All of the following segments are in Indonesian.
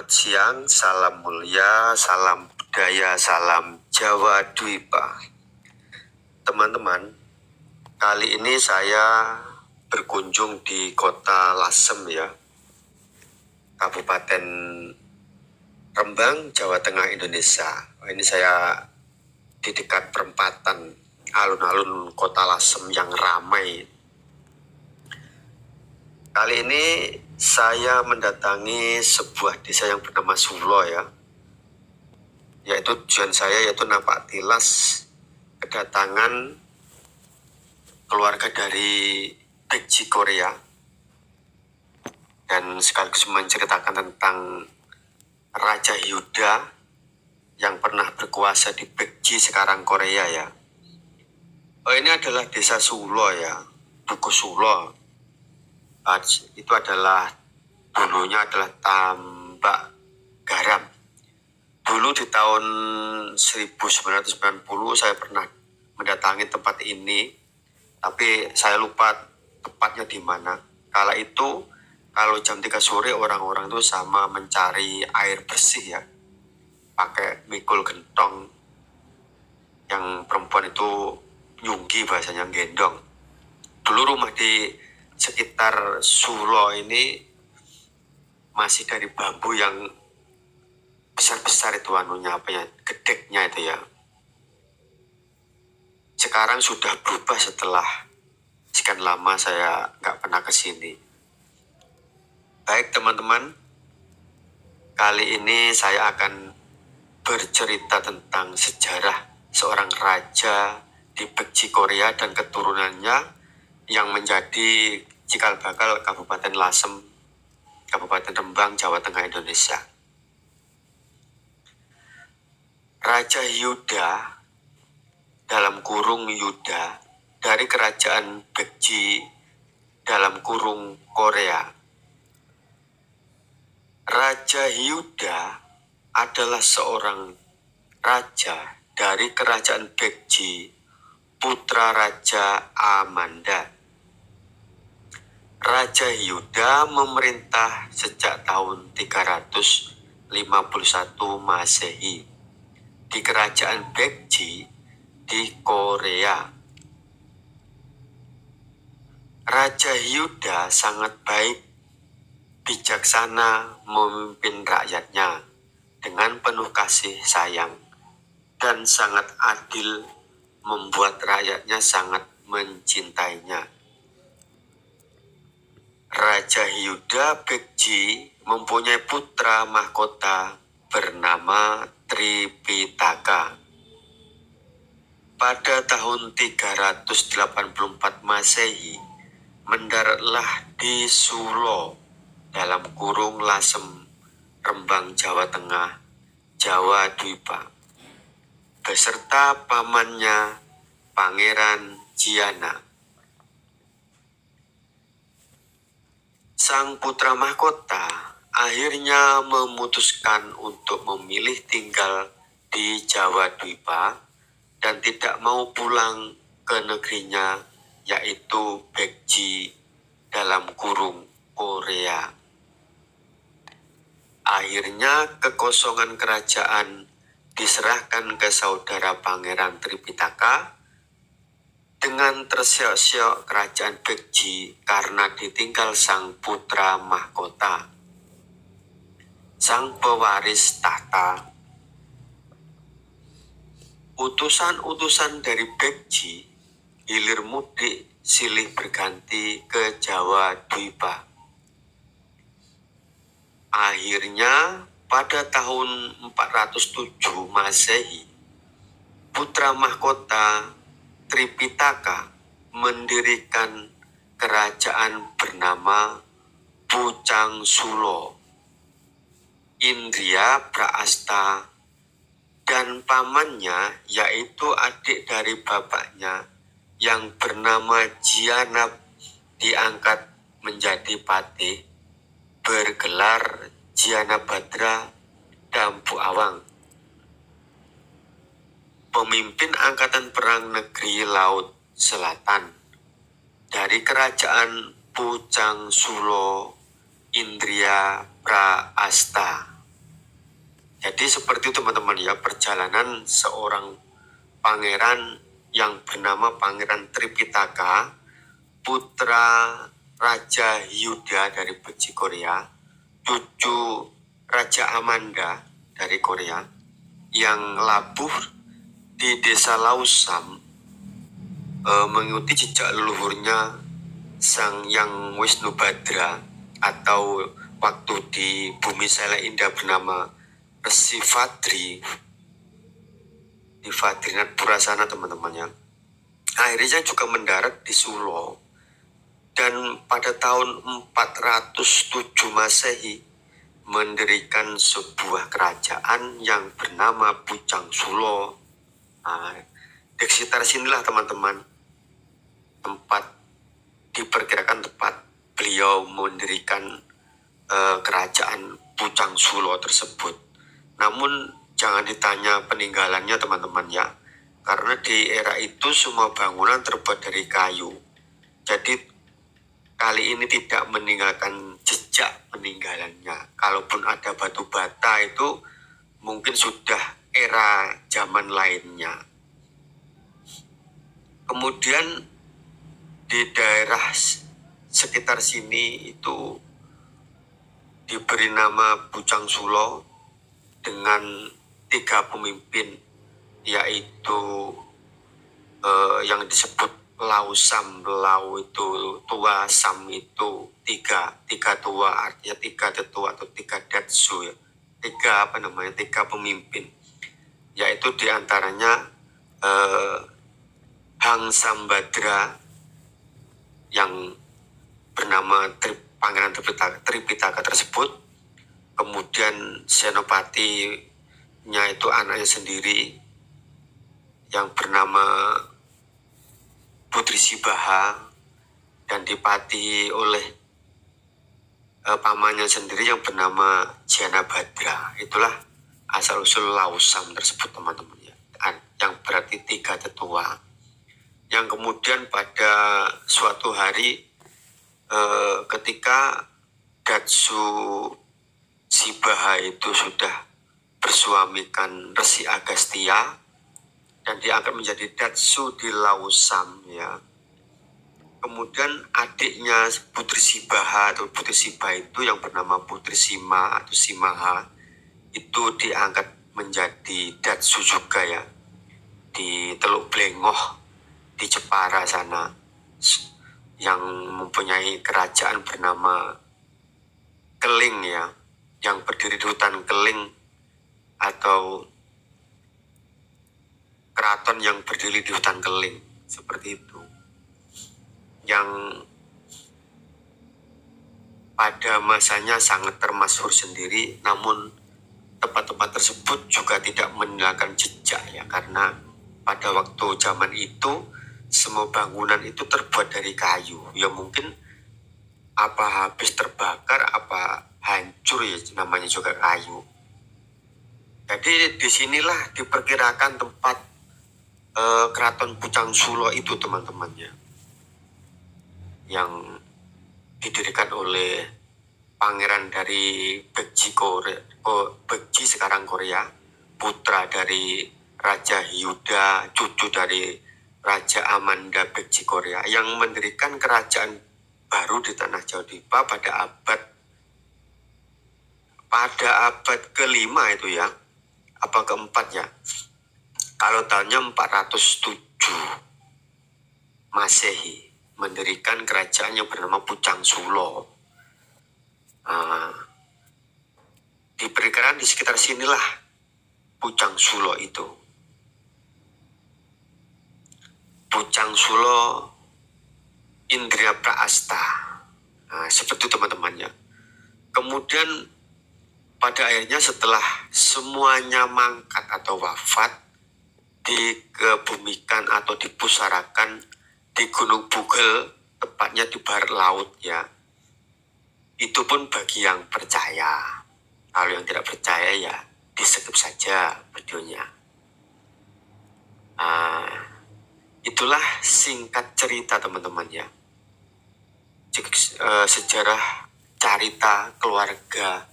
Selamat siang, salam mulia, salam budaya, salam Jawa Dwipa. Teman-teman, kali ini saya berkunjung di kota Lasem ya, Kabupaten Rembang, Jawa Tengah, Indonesia. Ini saya di dekat perempatan alun-alun kota Lasem yang ramai. Kali ini saya mendatangi sebuah desa yang bernama Sulo ya, yaitu tujuan saya yaitu napak tilas kedatangan keluarga dari Bekji Korea dan sekaligus menceritakan tentang Raja Hyuda yang pernah berkuasa di Bekji sekarang Korea ya. Ini adalah desa Sulo ya, Duku Sulo. Itu adalah dulunya adalah tambak garam. Dulu di tahun 1990 saya pernah mendatangi tempat ini, tapi saya lupa tepatnya di mana. Kala itu kalau jam 3 sore orang-orang itu sama mencari air bersih ya, pakai mikul gentong, yang perempuan itu nyunggi bahasanya, gendong. Dulu rumah di sekitar Sulo ini masih dari bambu yang besar-besar itu gedeknya itu ya. Sekarang sudah berubah setelah sekian lama saya nggak pernah ke sini. Baik teman-teman, kali ini saya akan bercerita tentang sejarah seorang raja di Bekji Korea dan keturunannya yang menjadi cikal bakal Kabupaten Lasem, Kabupaten Rembang, Jawa Tengah, Indonesia. Raja Hyuda, dalam kurung Yuda, dari kerajaan Bekji, dalam kurung Korea. Raja Hyuda adalah seorang raja dari kerajaan Bekji, putra Raja Amanda. Raja Hyuda memerintah sejak tahun 351 Masehi di kerajaan Bekji di Korea. Raja Hyuda sangat baik, bijaksana memimpin rakyatnya dengan penuh kasih sayang dan sangat adil, membuat rakyatnya sangat mencintainya. Raja Hyuda Bekji mempunyai putra mahkota bernama Tripitaka. Pada tahun 384 Masehi, mendaratlah di Sulo dalam kurung Lasem, Rembang, Jawa Tengah, Jawa Dwipa, beserta pamannya Pangeran Jiana. Sang putra mahkota akhirnya memutuskan untuk memilih tinggal di Jawa Dwipa dan tidak mau pulang ke negerinya, yaitu Bekji dalam kurung Korea. Akhirnya kekosongan kerajaan diserahkan ke saudara Pangeran Tripitaka. Dengan terseok-seok kerajaan Bekji karena ditinggal sang putra mahkota, sang pewaris tahta. Utusan-utusan dari Bekji hilir mudik silih berganti ke Jawa Dwipa. Akhirnya pada tahun 407 Masehi, putra mahkota Tripitaka mendirikan kerajaan bernama Pucang Sulo. Indria Praasta dan pamannya, yaitu adik dari bapaknya yang bernama Jiana, diangkat menjadi patih, bergelar Jiana Badra Dampu Awang, pemimpin angkatan perang negeri Laut Selatan dari kerajaan Pucang Sulo Indria Praasta. Jadi seperti itu teman-teman ya, perjalanan seorang pangeran yang bernama Pangeran Tripitaka, putra Raja Hyuda dari Beji Korea, cucu Raja Amanda dari Korea, yang labuh di desa Lausam, mengikuti jejak leluhurnya Sang Yang Wisnubadra, atau waktu di bumi Sela Indah bernama Resi Fadri, di Fadrinat Purasana teman-temannya. Akhirnya juga mendarat di Sulo, dan pada tahun 407 Masehi mendirikan sebuah kerajaan yang bernama Pucang Sulo. Nah, di sekitar sinilah teman-teman tempat, diperkirakan tempat beliau mendirikan kerajaan Pucang Sulo tersebut. Namun jangan ditanya peninggalannya teman-teman ya, karena di era itu semua bangunan terbuat dari kayu. Jadi kali ini tidak meninggalkan jejak peninggalannya. Kalaupun ada batu bata itu mungkin sudah era zaman lainnya. Kemudian di daerah sekitar sini itu diberi nama Pucang Sulo dengan 3 pemimpin, yaitu yang disebut Lausam. Lau itu tua, Sam itu tiga tua, artinya 3 tetua atau 3 datsu ya. 3 pemimpin, yaitu diantaranya Hang Sambadra yang bernama Pangeran Tripitaka tersebut. Kemudian Senopatinya itu anaknya sendiri yang bernama Putri Sibaha, dan dipati oleh pamannya sendiri yang bernama Janabadra. Itulah asal usul Lausam tersebut teman-teman ya, yang berarti 3 tetua. Yang kemudian pada suatu hari ketika Datsu Sibaha itu sudah bersuamikan Resi Agastya dan diangkat menjadi Datsu di Lausam ya. Kemudian adiknya Putri Sibaha atau Putri Sibaha itu yang bernama Putri Sima atau Simaha itu diangkat menjadi Datsu juga ya, di Teluk Blengoh di Jepara sana, yang mempunyai kerajaan bernama Keling ya, yang berdiri di hutan Keling, atau keraton yang berdiri di hutan Keling, seperti itu. Yang pada masanya sangat termasyhur sendiri, namun tempat-tempat tersebut juga tidak meninggalkan jejak ya, karena pada waktu zaman itu semua bangunan itu terbuat dari kayu. Ya mungkin apa habis terbakar, apa hancur ya, namanya juga kayu. Jadi disinilah diperkirakan tempat keraton Pucang Sulo itu teman-temannya, yang didirikan oleh pangeran dari Beji sekarang Korea, putra dari Raja Hyuda, cucu dari Raja Amanda Beji Korea, yang mendirikan kerajaan baru di tanah Jawa Dipa pada abad ke-5 itu ya, apa ke-4 ya. Kalau tahunnya 407 Masehi mendirikan kerajaan yang bernama Pucang Sulo. Diperkirakan di sekitar sinilah Pucang Sulo itu. Pucang Sulo Indria Praasta. Seperti teman-temannya. Kemudian pada akhirnya setelah semuanya mangkat atau wafat, dikebumikan atau dipusarakan di Gunung Bugel, tepatnya di barat laut ya. Itu pun bagi yang percaya. Kalau yang tidak percaya ya di-skip saja videonya. Itulah singkat cerita teman-teman ya. Sejarah carita keluarga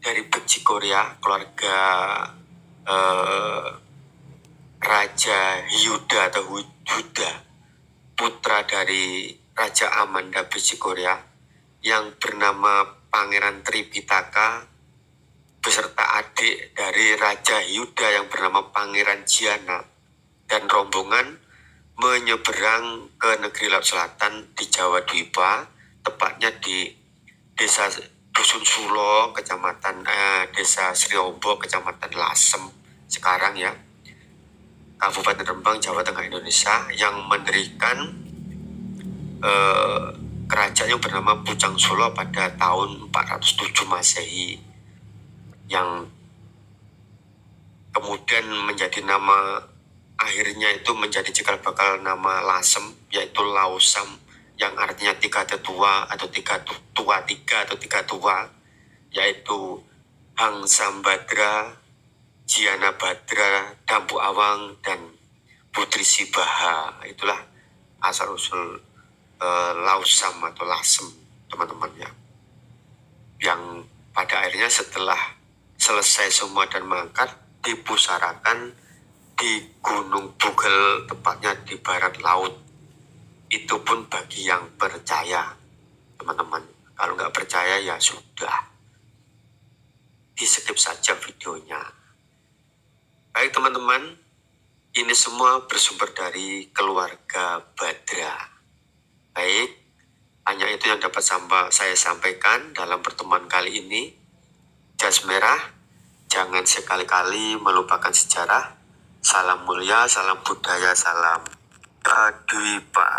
dari Bekji Korea, keluarga Raja Hyuda atau Huda, putra dari Raja Amanda Bekji Korea, yang bernama Pangeran Tripitaka beserta adik dari Raja Hyuda yang bernama Pangeran Jiana dan rombongan menyeberang ke negeri Laut Selatan di Jawa Dwipa, tepatnya di desa Dusun Sulo, kecamatan desa Sriombo, kecamatan Lasem sekarang ya, Kabupaten Rembang, Jawa Tengah, Indonesia, yang mendirikan kerajaan yang bernama Pucang Solo pada tahun 407 Masehi, yang kemudian menjadi nama, akhirnya itu menjadi cikal bakal nama Lasem, yaitu Lausam, yang artinya tiga tetua atau tiga tua, yaitu Hang Sambadra, Jiana Badra, Dampu Awang, dan Putri Sibaha. Itulah asal usul Lausam atau Lasem, teman-teman ya, yang pada akhirnya setelah selesai semua dan mangkat dipusarakan di Gunung Bugel, tepatnya di barat laut. Itu pun bagi yang percaya, teman-teman. Kalau nggak percaya ya sudah, di skip saja videonya. Baik teman-teman, ini semua bersumber dari keluarga Badra. Baik, hanya itu yang dapat saya sampaikan dalam pertemuan kali ini. Jas merah, jangan sekali-kali melupakan sejarah. Salam mulia, salam budaya, salam Dwipa.